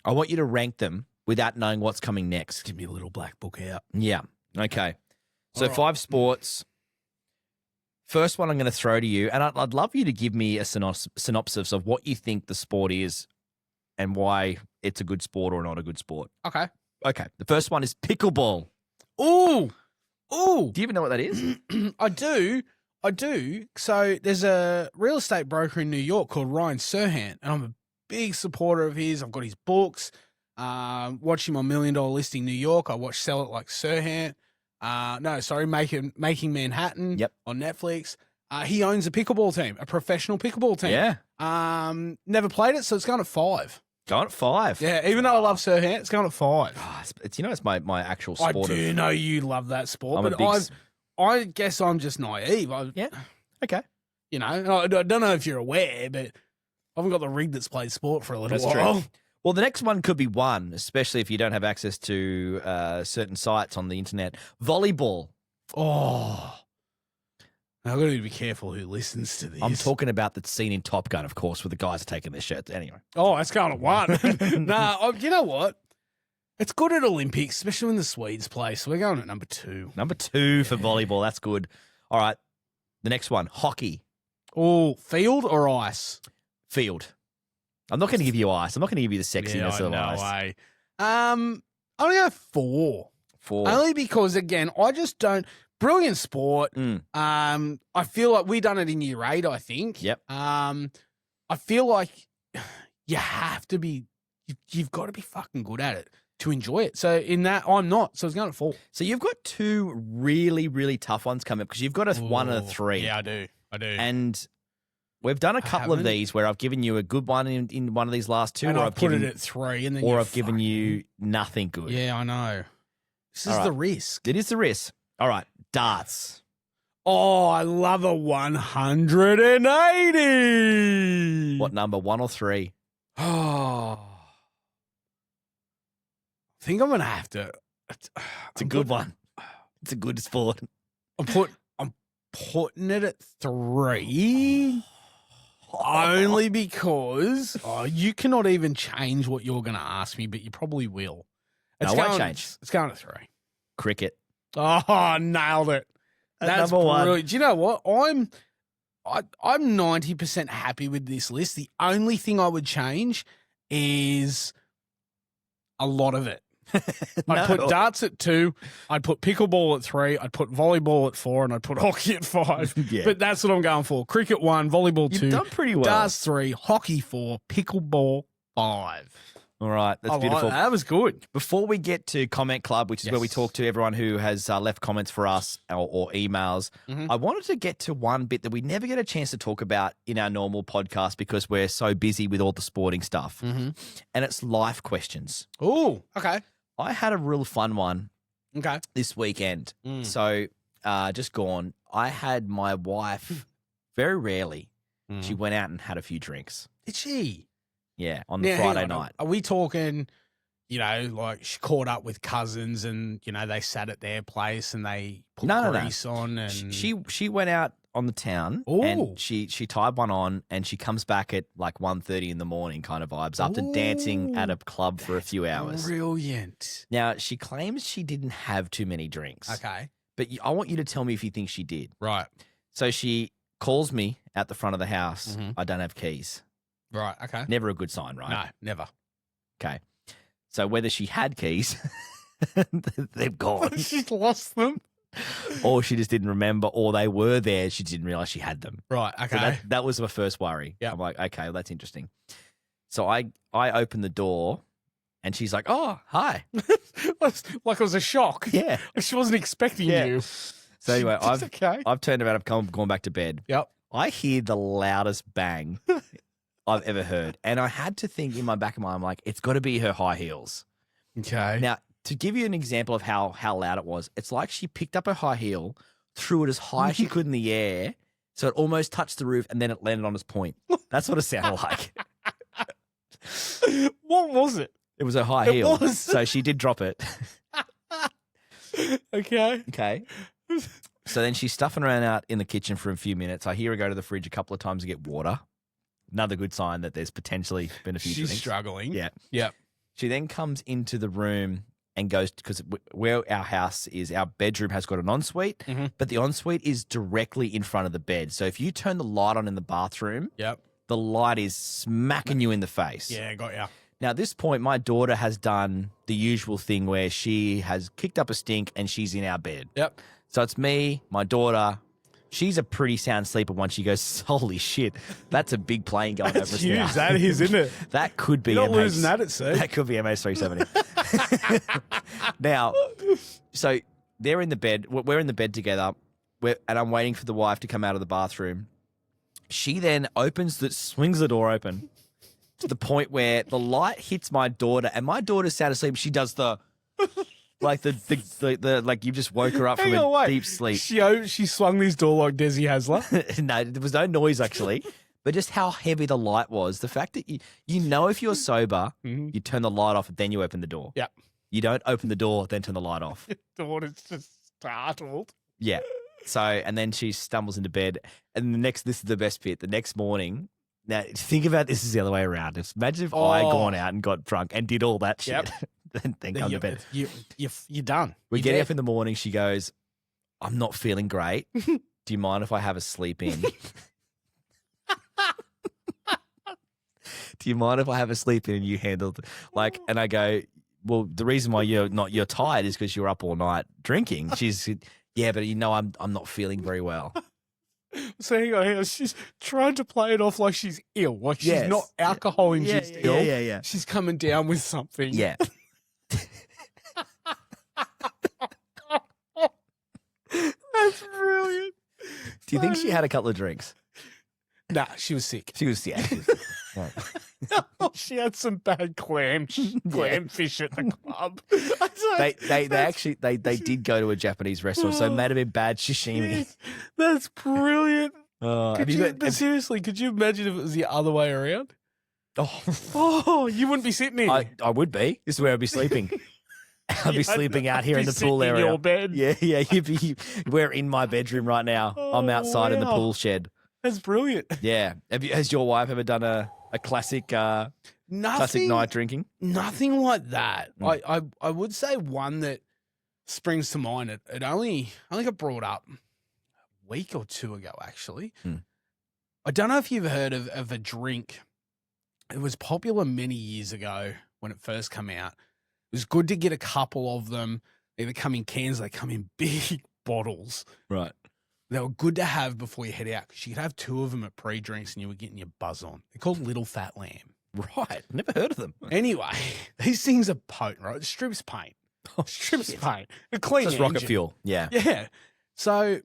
I want you to rank them without knowing what's coming next. Give me a little black book out. Yeah. Okay. So All right. 5 sports. First one I'm going to throw to you, and I'd love you to give me a synopsis of what you think the sport is and why it's a good sport or not a good sport. Okay. Okay. The first one is pickleball. Ooh. Do you even know what that is? I do. So there's a real estate broker in New York called Ryan Serhant, and I'm a big supporter of his. I've got his books. Watched him on $1 Million Listing New York. I watched Sell It Like Serhant. Making Manhattan. Yep. On Netflix. He owns a pickleball team, a professional pickleball team. Yeah. Never played it, so it's going at 5. Going at 5. Yeah, even though I love Serhant, it's going at 5. Oh, it's my actual sport. I do know you love that sport, I'm a but big I guess I'm just naive. Yeah. Okay. You know, I don't know if you're aware, but I haven't got the rig that's played sport for a little That's while. true. Well, the next one could be one, especially if you don't have access to certain sites on the internet. Volleyball. Oh. I've got to be careful who listens to this. I'm talking about the scene in Top Gun, of course, where the guys are taking their shirts. Anyway. Oh, that's going at 1. Nah, you know what? It's good at Olympics, especially when the Swedes play. So we're going at number 2. Number 2 for volleyball. That's good. All right. The next one, hockey. Oh, field or ice? Field. I'm not going to give you ice. I'm not going to give you the sexiness of ice. Way. I'm going to go 4. 4. Only because, again, I just don't. Brilliant sport. I feel like we done it in year 8, I think. Yep. I feel like you have to be, you've got to be fucking good at it to enjoy it. So in that, I'm not. So it's going to 4. So you've got 2 really, really tough ones coming up because you've got a 1 and a 3. Yeah, I do. And we've done a couple of these where I've given you a good one in one of these last 2. And or I've put it at 3. And then I've given you nothing good. Yeah, I know. This is All right. the risk. It is the risk. All right. Darts. Oh, I love a 180. What number? 1 or 3? Oh. I think I'm going to have to. It's a good one. It's a good sport. I'm putting it at 3. Only because you cannot even change what you're going to ask me, but you probably will. No, I won't change. It's going at 3. Cricket. Oh, nailed it. That's number 1. brilliant. Do you know what? I'm 90% happy with this list. The only thing I would change is a lot of it. I'd put darts at 2. I'd put pickleball at 3. I'd put volleyball at 4, and I'd put hockey at 5. Yeah. But that's what I'm going for. Cricket 1, volleyball 2. You've done pretty well. Darts 3, hockey 4, pickleball 5. All right. That's I beautiful. Like that was good. Before we get to Comment Club, which is where we talk to everyone who has left comments for us or emails, I wanted to get to one bit that we never get a chance to talk about in our normal podcast because we're so busy with all the sporting stuff. And it's life questions. Oh, okay. I had a real fun one Okay. this weekend. So just gone, I had my wife very rarely. She went out and had a few drinks. Did she? Yeah, on the Now, Friday hang on. night. Are we talking, like she caught up with cousins and, they sat at their place and they put grease on? And She went out on the town and she tied one on and she comes back at like 1:30 in the morning kind of vibes after dancing at a club for a few hours. Brilliant. Now, she claims she didn't have too many drinks. Okay. But I want you to tell me if you think she did. Right. So she calls me at the front of the house. I don't have keys. Right. Okay. Never a good sign, right? No, never. Okay. So whether she had keys, they've gone. She's lost them. Or she just didn't remember, or they were there. She didn't realize she had them. Right. Okay. So that was my first worry. Yeah. I'm like, okay, well, that's interesting. So I opened the door and she's like, oh, hi. Like it was a shock. Yeah. She wasn't expecting you. So anyway, okay. I've turned around, I've gone back to bed. Yep. I hear the loudest bang I've ever heard. And I had to think in my back of my mind, I'm like, it's got to be her high heels. Okay. Now, to give you an example of how loud it was, it's like she picked up her high heel, threw it as high as she could in the air, So it almost touched the roof and then it landed on its point. That's what it sounded like. What was it? It was a high heel. So she did drop it. Okay. So then she's stuffing around out in the kitchen for a few minutes. I hear her go to the fridge a couple of times to get water. Another good sign that there's potentially been a few She's drinks. struggling. Yeah. Yep. She then comes into the room and goes, because where our house is, our bedroom has got an ensuite, but the ensuite is directly in front of the bed. So if you turn the light on in the bathroom, the light is smacking you in the face. Yeah, got ya. Now, at this point, my daughter has done the usual thing where she has kicked up a stink and she's in our bed. Yep. So it's me, my daughter. She's a pretty sound sleeper once she goes, holy shit, that's a big plane going over us huge. now. That is, isn't it? That could be You're not losing that at sea. That could be MH370. Now, so they're in the bed. We're in the bed together, and I'm waiting for the wife to come out of the bathroom. She then swings the door open to the point where the light hits my daughter, and my daughter's sound asleep. She does the... Like the like you just woke her up from a deep sleep. She swung this door like Desi Hasler. No, there was no noise actually, but just how heavy the light was. The fact that you know if you're sober, you turn the light off, then you open the door. Yeah. You don't open the door, then turn the light off. Daughter's just startled. Yeah. So and then she stumbles into bed, and this is the best bit. The next morning. Now think about this is the other way around. Imagine if I gone out and got drunk and did all that shit. Then come to bed. You're done. We get up in the morning. She goes, I'm not feeling great. Do you mind if I have a sleep in? Do you mind if I have a sleep in and you handle and I go, well, the reason why you're tired is because you're up all night drinking. She's, yeah, but I'm not feeling very well. So hang on. She's trying to play it off like she's ill. Like she's not alcohol induced ill. Yeah. She's coming down with something. Yeah. That's brilliant. Do you think she had a couple of drinks? Nah, she was sick. She was sick. She had some bad clam fish at the club. They did go to a Japanese restaurant, so it might have been bad sashimi. That's brilliant. Seriously, could you imagine if it was the other way around? Oh, you wouldn't be sitting in. I would be. This is where I'd be sleeping. I'd be sleeping out here in the pool area. In your bed. Yeah. We're in my bedroom right now. I'm outside in the pool shed. That's brilliant. Yeah. Has your wife ever done a classic classic night drinking? Nothing like that. I would say one that springs to mind. It only got brought up a week or two ago, actually. I don't know if you've heard of a drink. It was popular many years ago when it first came out. It was good to get a couple of them. They either come in cans, they come in big bottles. Right. They were good to have before you head out because you could have two of them at pre-drinks and you were getting your buzz on. They're called Little Fat Lamb. Right. Never heard of them. Anyway, these things are potent, right? It strips paint. Strips paint. A clean Just rocket fuel. Yeah. Yeah. So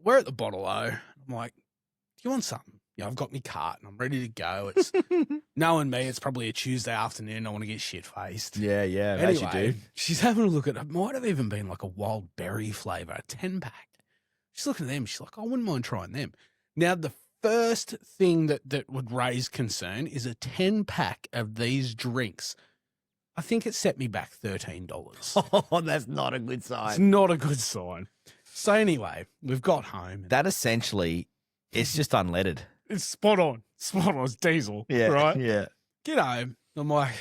we're at the bottle-o. I'm like, do you want something? Yeah, I've got my cart and I'm ready to go. It's knowing me, it's probably a Tuesday afternoon. I want to get shit-faced. Yeah, Anyway, as you do. She's having a look at it. Might have even been like a wild berry flavour, a 10-pack. She's looking at them. She's like, I wouldn't mind trying them. Now, the first thing that would raise concern is a 10-pack of these drinks. I think it set me back $13. Oh, that's not a good sign. It's not a good sign. So anyway, we've got home. That essentially, it's just unleaded. It's spot on. Spot on. It's diesel. Yeah. Right? Yeah. Get home. I'm like,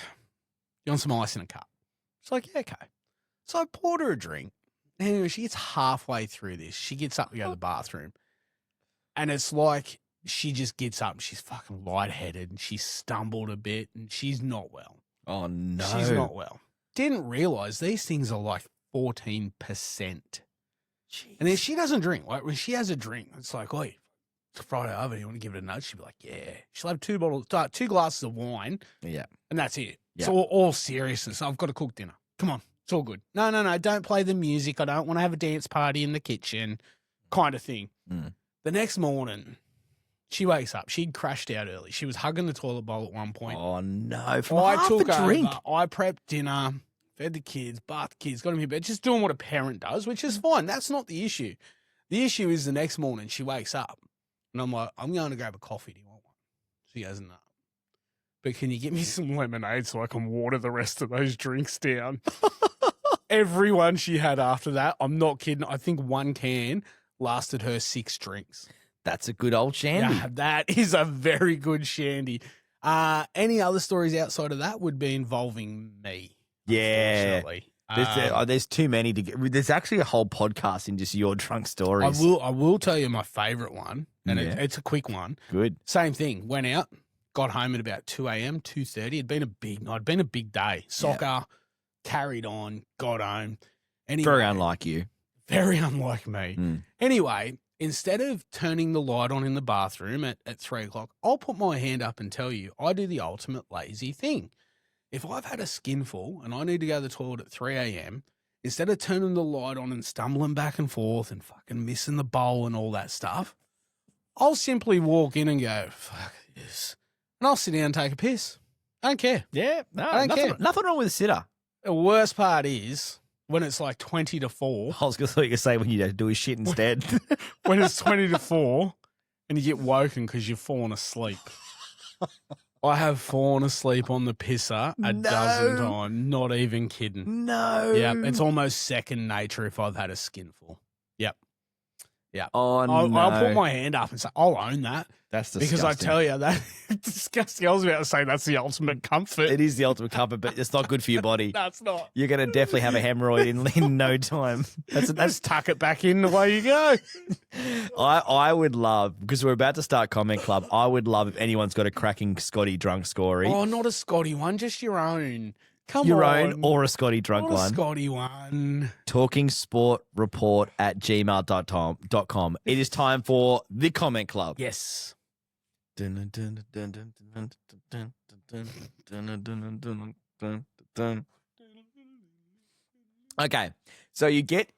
you want some ice in a cup? She's like, yeah, okay. So I poured her a drink. Anyway, she gets halfway through this. She gets up to go to the bathroom. And it's like she just gets up and she's fucking lightheaded and she stumbled a bit and she's not well. Oh, no. She's not well. Didn't realize these things are like 14%. Jeez. And then she doesn't drink. Like, when she has a drink, it's like, oh, it's Friday over. You want to give it a nudge? She'll be like, yeah. She'll have two glasses of wine. Yeah. And that's it. Yeah. So all seriousness. I've got to cook dinner. Come on. It's all good. No. Don't play the music. I don't want to have a dance party in the kitchen kind of thing. The next morning, she wakes up. She'd crashed out early. She was hugging the toilet bowl at one point. Oh, no. I took a drink. I prepped dinner, fed the kids, bathed the kids, got them in bed, just doing what a parent does, which is fine. That's not the issue. The issue is the next morning she wakes up And I'm like, I'm going to grab a coffee. Do you want one? She goes, no. But can you get me some lemonade so I can water the rest of those drinks down? Everyone she had after that, I'm not kidding. I think one can lasted her 6 drinks. That's a good old shandy. Yeah, that is a very good shandy. Any other stories outside of that would be involving me. Yeah. There's too many to get. There's actually a whole podcast in just your drunk stories. I will tell you my favourite one, and it's a quick one. Good. Same thing. Went out, got home at about 2 a.m., 2:30. It'd been a big night. It'd been a big day. Soccer, carried on, got home. Anyway, very unlike you. Very unlike me. Mm. Anyway, instead of turning the light on in the bathroom at 3 o'clock, I'll put my hand up and tell you I do the ultimate lazy thing. If I've had a skinful and I need to go to the toilet at 3 a.m., instead of turning the light on and stumbling back and forth and fucking missing the bowl and all that stuff, I'll simply walk in and go, fuck this. And I'll sit down and take a piss. I don't care. Yeah, no, I don't care. Nothing wrong with a sitter. The worst part is when it's like 20 to 4. I was going to say when you do his shit instead. When it's 20 to 4 and you get woken because you've fallen asleep. I have fallen asleep on the pisser a dozen times. Not even kidding. No. Yeah, it's almost second nature if I've had a skinful. Yep. Yeah. Oh, I'll put my hand up and say, I'll own that. That's disgusting. Because I tell you, that disgusting. I was about to say that's the ultimate comfort. It is the ultimate comfort, but it's not good for your body. No, it's not. You're going to definitely have a hemorrhoid in no time. That's tuck it back in, away you go. I would love, because we're about to start Comment Club, I would love if anyone's got a cracking Scotty drunk story. Oh, not a Scotty one, just your own. Come your on. own or a Scotty drunk one. A Scotty one. talkingsportreport@gmail.com. It is time for the Comment Club. Yes. Okay, so you get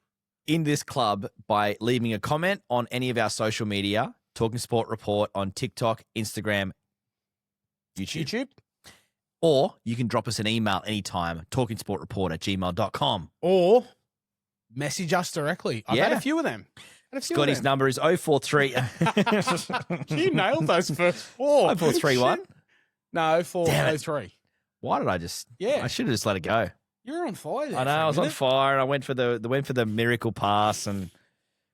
in this club by leaving a comment on any of our social media, Talking Sport Report on TikTok, Instagram, YouTube. Or you can drop us an email anytime, talkingsportreport@gmail.com. Or message us directly. I've had a few of them. Scotty's number is 043. You nailed those first 4. 0431? No, 403. Why did I just... Yeah. I should have just let it go. You're on fire there. I know, I was on fire, and I went for the miracle pass and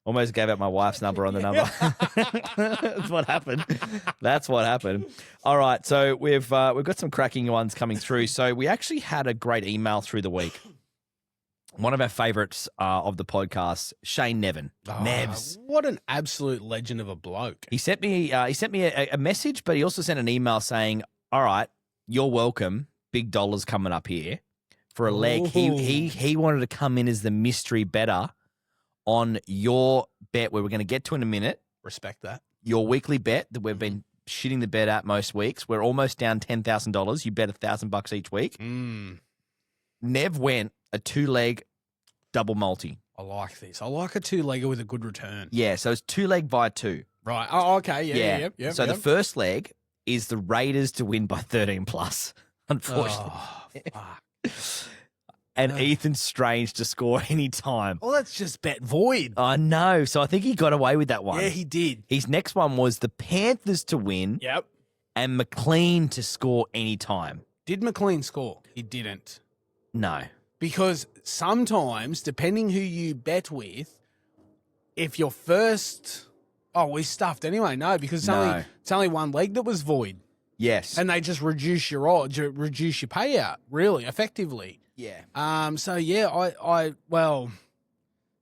almost gave out my wife's number on the number. That's what happened. That's what happened. All right, so we've got some cracking ones coming through. So we actually had a great email through the week. One of our favourites of the podcast, Shane Nevin. Nevs. What an absolute legend of a bloke. He sent me a message, but he also sent an email saying, all right, you're welcome. Big dollars coming up here for a leg. He wanted to come in as the mystery bettor on your bet, where we're going to get to in a minute. Respect that. Your weekly bet that we've been shitting the bed at most weeks. We're almost down $10,000. You bet $1,000 each week. Nev went a 2-leg double multi. I like this. I like a 2-legger with a good return. Yeah, so it's 2-leg by 2. Right. Oh, okay. Yeah. So the first leg is the Raiders to win by 13+, unfortunately. Oh, fuck. And Ethan Strange to score any time. Well, that's just bet void. I know. So I think he got away with that one. Yeah, he did. His next one was the Panthers to win. Yep. And McLean to score any time. Did McLean score? He didn't. No. Because sometimes, depending who you bet with, if you're first... Oh, we stuffed anyway. No, because it's only one leg that was void. Yes. And they just reduce your odds, reduce your payout, really, effectively. Yeah. So, yeah, well,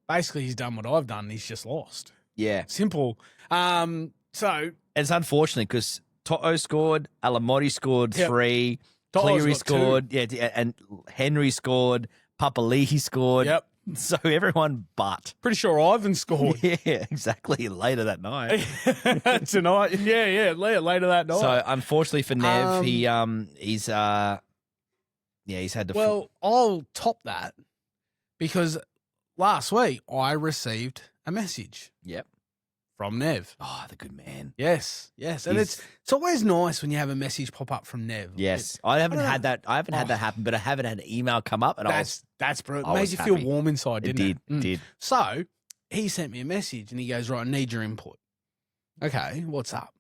basically he's done what I've done. He's just lost. Yeah. Simple. So... It's unfortunate because Toto scored, Alamotti scored 3, Toto's Cleary got scored, 2. Yeah, and Henry scored, Papali'i scored. Yep. So everyone but. Pretty sure Ivan scored. Yeah, exactly. Later that night. Tonight. Yeah, later that night. So unfortunately for Nev, he's had to. Well, I'll top that because last week I received a message. Yep. From Nev. Oh, the good man. Yes. And it's always nice when you have a message pop up from Nev. Yes. I haven't had that happen, but I haven't had an email come up, and that's brilliant. It made you feel warm inside, didn't it? It did. So he sent me a message and he goes, right, I need your input. okay, what's up?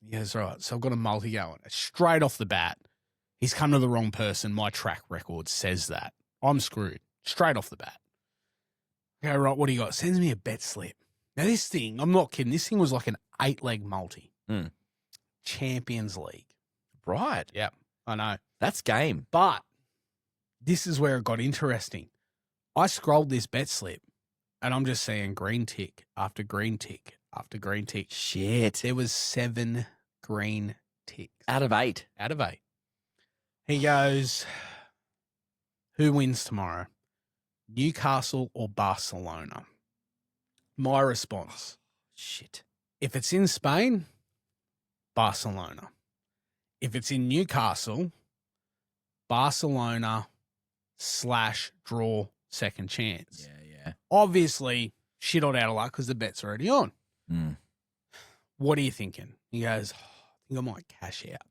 He goes, right, so I've got a multi going. Straight off the bat, he's come to the wrong person. My track record says that. I'm screwed. Straight off the bat. Okay, right, what do you got? Sends me a bet slip. Now, this thing, I'm not kidding. This thing was like an 8-leg multi. Champions League. Right. Yep, I know. That's game. But this is where it got interesting. I scrolled this bet slip, and I'm just seeing green tick after green tick after green tick. Shit. There was 7 green ticks. Out of 8. Out of 8. He goes, who wins tomorrow? Newcastle or Barcelona? My response, shit. if it's in Spain, Barcelona. If it's in Newcastle, Barcelona / draw second chance. Yeah. Obviously, shit out of luck because the bet's already on. What are you thinking? He goes, I think I might cash out.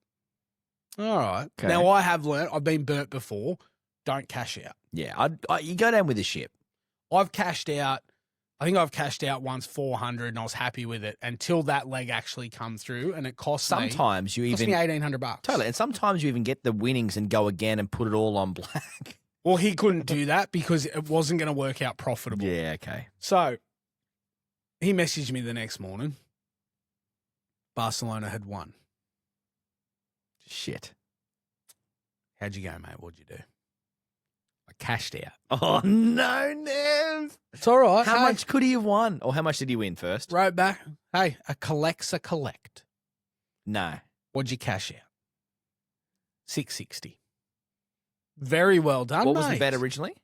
All right. Okay. Now, I have learnt, I've been burnt before, don't cash out. Yeah, you go down with the ship. I've cashed out. I think I've cashed out once 400 and I was happy with it until that leg actually come through and it cost Sometimes me $1,800. Totally. And sometimes you even get the winnings and go again and put it all on black. Well, he couldn't do that because it wasn't going to work out profitable. Yeah, okay. So he messaged me the next morning. Barcelona had won. Shit. How'd you go, mate? What'd you do? I cashed out. Oh, no, Nev. It's all right. How much could he have won? Or how much did he win first? Wrote back. Hey, a collect's a collect. No. What'd you cash out? 660. Very well done, What was mate. the bet originally?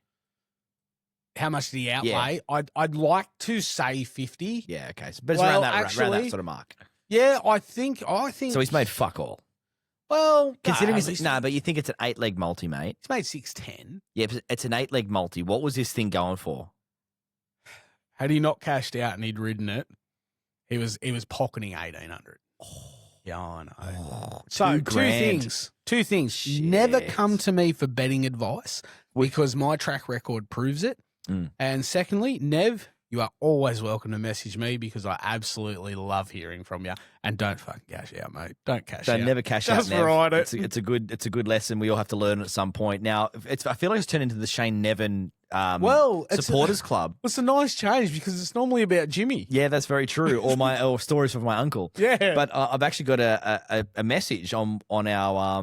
How much did he outlay? Yeah. I'd like to say 50. Yeah, okay. But it's around that sort of mark. Yeah, I think. So he's made fuck all. Well, considering but you think it's an 8-leg multi, mate. He's made 610. Yeah, but it's an 8-leg multi. What was this thing going for? Had he not cashed out and he'd ridden it, he was pocketing 1,800. Oh. Yeah, I know. Oh, so two things. Shit. Never come to me for betting advice because my track record proves it. And secondly, Nev, you are always welcome to message me because I absolutely love hearing from you. And don't fucking cash out, mate. Don't cash out. Don't never cash out. Just write it. It's a good lesson. We all have to learn at some point. Now, I feel like it's turned into the Shane Nevin supporters club. It's a nice change because it's normally about Jimmy. Yeah, that's very true. or stories from my uncle. Yeah. But I've actually got a message on our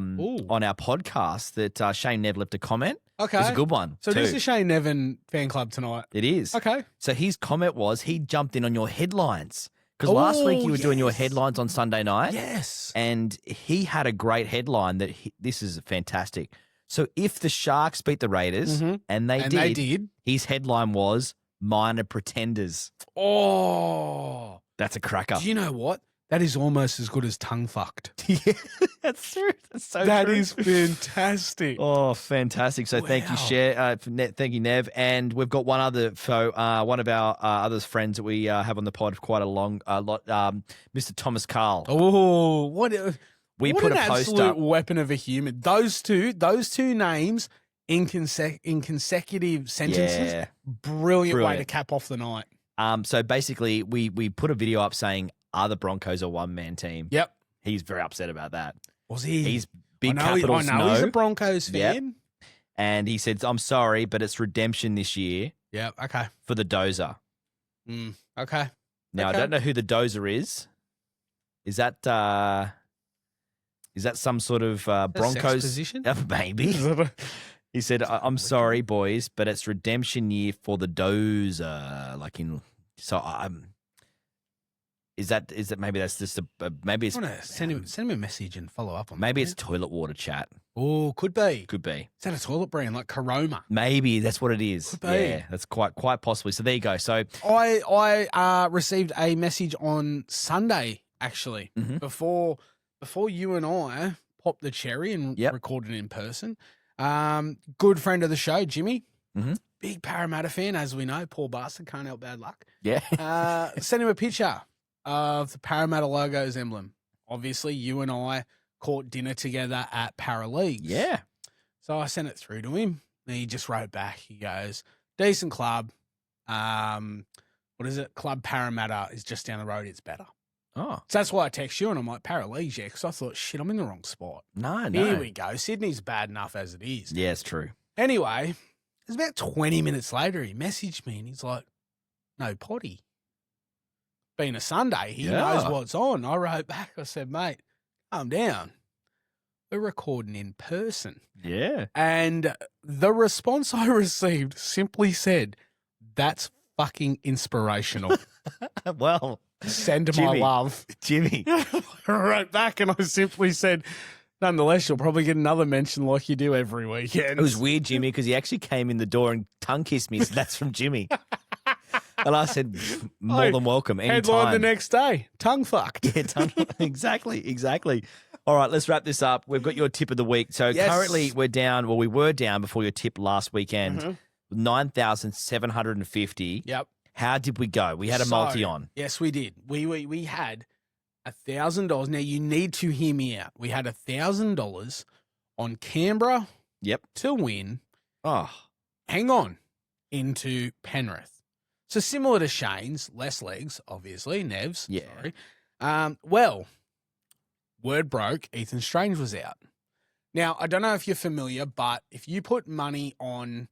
podcast that Shane Nev left a comment. Okay. It's a good one. So this is Shane Nevin fan club tonight. It is. Okay. So his comment was he jumped in on your headlines. Because last week you were doing your headlines on Sunday night. Yes. And he had a great headline this is fantastic. So if the Sharks beat the Raiders, and they did, his headline was minor pretenders. Oh. That's a cracker. Do you know what? That is almost as good as tongue fucked. Yeah, that's true. That's so true. That is fantastic. Oh, fantastic. So thank you, thank you, Nev. And we've got one other, one of our other friends that we have on the pod quite a lot, Mr. Thomas Carl. Oh, what put a post absolute up. Weapon of a human. Those two names in consecutive sentences. Yeah. Brilliant way to cap off the night. So basically, we put a video up saying, are the Broncos a one-man team? Yep. He's very upset about that. Was he? He's big capitals. I know he's a Broncos fan. Yep. And he said, I'm sorry, but it's redemption this year. Yeah, okay. For the dozer. Okay. Now, I don't know who the dozer is. Is that some sort of Broncos position? Maybe. He said, I'm sorry, boys, but it's redemption year for the dozer. Is that maybe that's just maybe it's send him a message and follow up on maybe that. it's toilet water chat. Oh, could be. Could be. Is that a toilet brand like Caroma? Maybe that's what it is. Could be. Yeah, that's quite possibly. So there you go. So I received a message on Sunday actually before you and I popped the cherry and recorded in person. Good friend of the show, Jimmy. Big Parramatta fan, as we know. Poor bastard, can't help bad luck. Yeah. Sent him a picture of the Parramatta Logos emblem. Obviously, you and I caught dinner together at Paraleagues. Yeah. So I sent it through to him. And he just wrote back. He goes, decent club. What is it? Club Parramatta is just down the road. It's better. Oh. So that's why I text you and I'm like, Paralegia, because I thought, shit, I'm in the wrong spot. No. Here we go. Sydney's bad enough as it is. Yeah, it's true. Anyway, it was about 20 minutes later, he messaged me and he's like, no potty. Being a Sunday, he knows what's on. I wrote back, I said, mate, calm down. We're recording in person. Yeah. And the response I received simply said, that's fucking inspirational. Well, send Jimmy, my love. Jimmy. I wrote back and I simply said, nonetheless, you'll probably get another mention like you do every weekend. It was weird, Jimmy, because he actually came in the door and tongue kissed me. So that's from Jimmy. And I said, more than welcome. Anytime. Headline the next day, tongue fucked. Yeah, exactly. All right, let's wrap this up. We've got your tip of the week. So currently we were down before your tip last weekend, 9,750. Yep. How did we go? We had a multi on. Yes, we did. We had $1,000. Now you need to hear me out. We had $1,000 on Canberra. Yep. To win. Oh, hang on, into Penrith. So similar to Shane's, less legs, obviously. Nev's. Yeah. Sorry. Well, word broke. Ethan Strange was out. Now I don't know if you're familiar, but if you put money on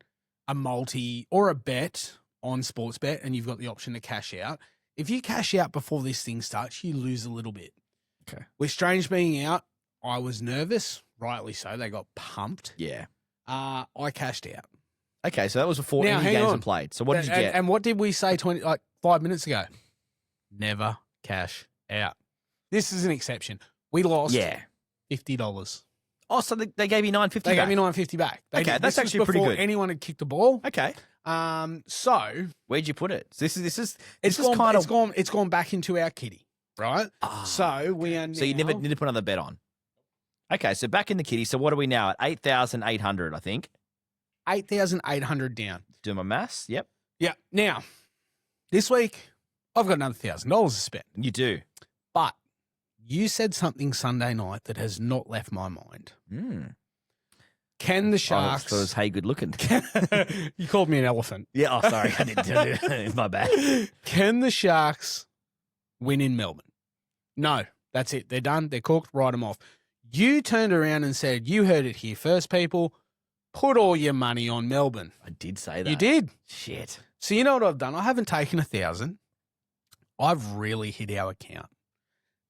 a multi or a bet on Sportsbet and you've got the option to cash out, if you cash out before this thing starts, you lose a little bit. Okay. With Strange being out, I was nervous, rightly so. They got pumped. Yeah. I cashed out. Okay, so that was before any games were played. So what did you get? And what did we say 5 minutes ago? Never cash out. This is an exception. We lost $50. Oh, so they gave you $9.50 They gave me $9.50 back. That's actually pretty good. Anyone had kicked the ball. Okay. So where'd you put it? It's gone back into our kitty, right? So we are now, so you never need to put another bet on. Okay, so back in the kitty. So what are we now at? 8,800, I think. 8,800 down. Do my maths? Yep. Yeah. Now, this week I've got another $1,000 to spend. You do. But you said something Sunday night that has not left my mind. Can the Sharks... Oh, it was hey, good looking. You called me an elephant. Yeah, oh, sorry. I didn't do it. My bad. Can the Sharks win in Melbourne? No. That's it. They're done. They're cooked. Write them off. You turned around and said, you heard it here first, people. Put all your money on Melbourne. I did say that. You did. Shit. So you know what I've done? I haven't taken 1,000. I've really hit our account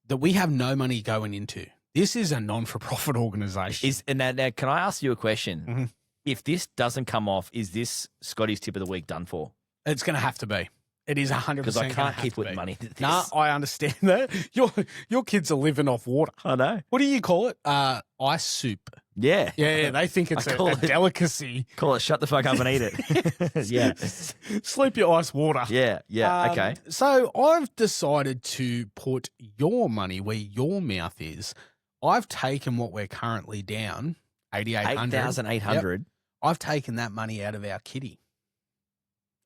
that we have no money going into. This is a non-for-profit organisation. Now, can I ask you a question? Mm-hmm. If this doesn't come off, is this Scotty's tip of the week done for? It's going to have to be. It is 100%. Because I can't keep putting money into this. No, I understand that. Your kids are living off water. I know. What do you call it? Ice soup. Yeah. Yeah, they think it's a delicacy. Call it shut the fuck up and eat it. Yeah. Sleep your ice water. Yeah, okay. So I've decided to put your money where your mouth is. I've taken what we're currently down, 8,800. Yep. I've taken that money out of our kitty.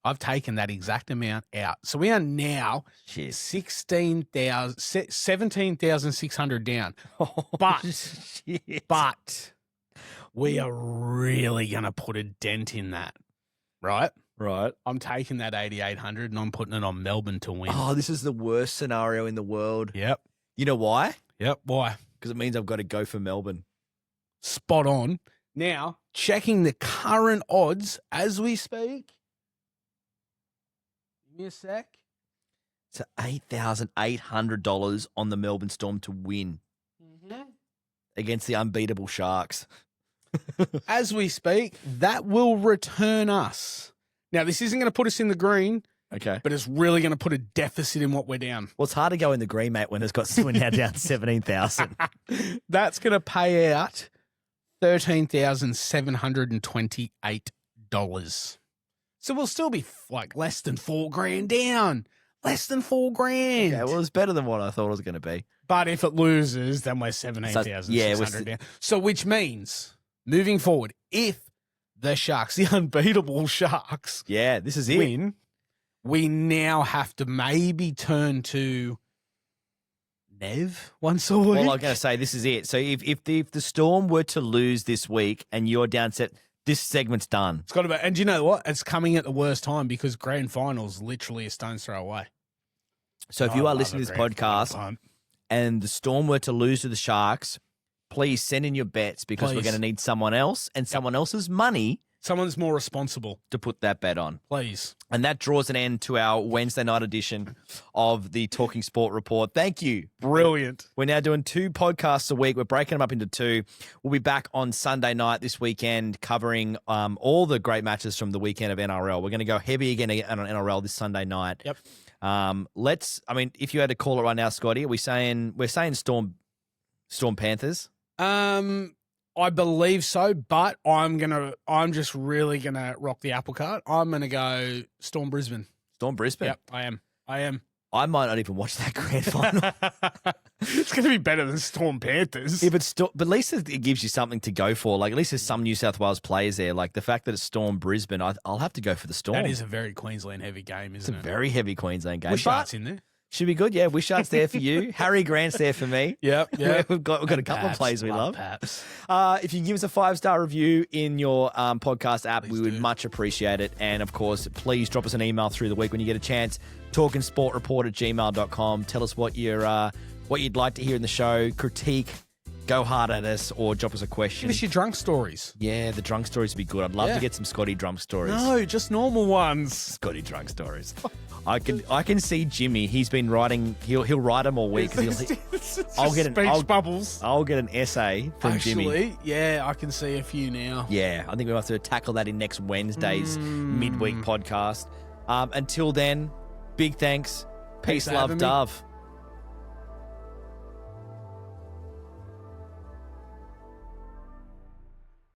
I've taken that exact amount out. So we are now 17,600 down. But we are really going to put a dent in that, right? Right. I'm taking that 8,800 and I'm putting it on Melbourne to win. Oh, this is the worst scenario in the world. Yep. You know why? Yep. Why? Because it means I've got to go for Melbourne. Spot on. Now, checking the current odds as we speak. Give me a sec. It's $8,800 on the Melbourne Storm to win against the unbeatable Sharks. As we speak, that will return us. Now, this isn't going to put us in the green. Okay. But it's really going to put a deficit in what we're down. Well, it's hard to go in the green, mate, when we're now down 17,000. That's going to pay out $13,728. So we'll still be like less than $4,000 down. Less than $4,000. Okay, well, it's better than what I thought it was going to be. But if it loses, then we're 17,600 down. So which means, moving forward, if the Sharks, the unbeatable Sharks, this is it. Win, we now have to maybe turn to Nev once a week. Well, I'm going to say this is it. So if the Storm were to lose this week and you're down set, this segment's done. It's got to be. And you know what? It's coming at the worst time because grand finals literally a stone's throw away. So if you are listening to this podcast and the Storm were to lose to the Sharks, please send in your bets because we're going to need someone else and someone else's money. Someone's more responsible to put that bet on. Please. And that draws an end to our Wednesday night edition of the Talking Sport Report. Thank you. Brilliant. We're now doing 2 podcasts a week. We're breaking them up into 2. We'll be back on Sunday night this weekend covering all the great matches from the weekend of NRL. We're going to go heavy again on NRL this Sunday night. Yep. If you had to call it right now, Scotty, we're saying Storm Panthers? I believe so, but I'm just really gonna rock the apple cart. I'm gonna go Storm Brisbane. Storm Brisbane? Yep, I am. I might not even watch that grand final. It's going to be better than Storm Panthers. Yeah, but at least it gives you something to go for. Like, at least there's some New South Wales players there. Like, the fact that it's Storm Brisbane, I'll have to go for the Storm. That is a very Queensland heavy game, isn't it? It's a very heavy Queensland game. Wishart's in there. Should be good, yeah. Wishart's there for you. Harry Grant's there for me. Yep. We've got a couple of players we love. Paps. If you can give us a 5-star review in your podcast app, we would much appreciate it. And, of course, please drop us an email through the week when you get a chance. talkingsportreport@gmail.com. Tell us what you'd like to hear in the show. Critique, go hard at us, or drop us a question. Give us your drunk stories. Yeah, the drunk stories would be good. I'd love to get some Scotty drunk stories. No, just normal ones. Scotty drunk stories. I can see Jimmy. He's been writing. He'll write them all week. I'll get bubbles. I'll get an essay from Jimmy. Yeah, I can see a few now. Yeah, I think we'll have to tackle that in next Wednesday's midweek podcast. Until then, big thanks. Peace, love, dove.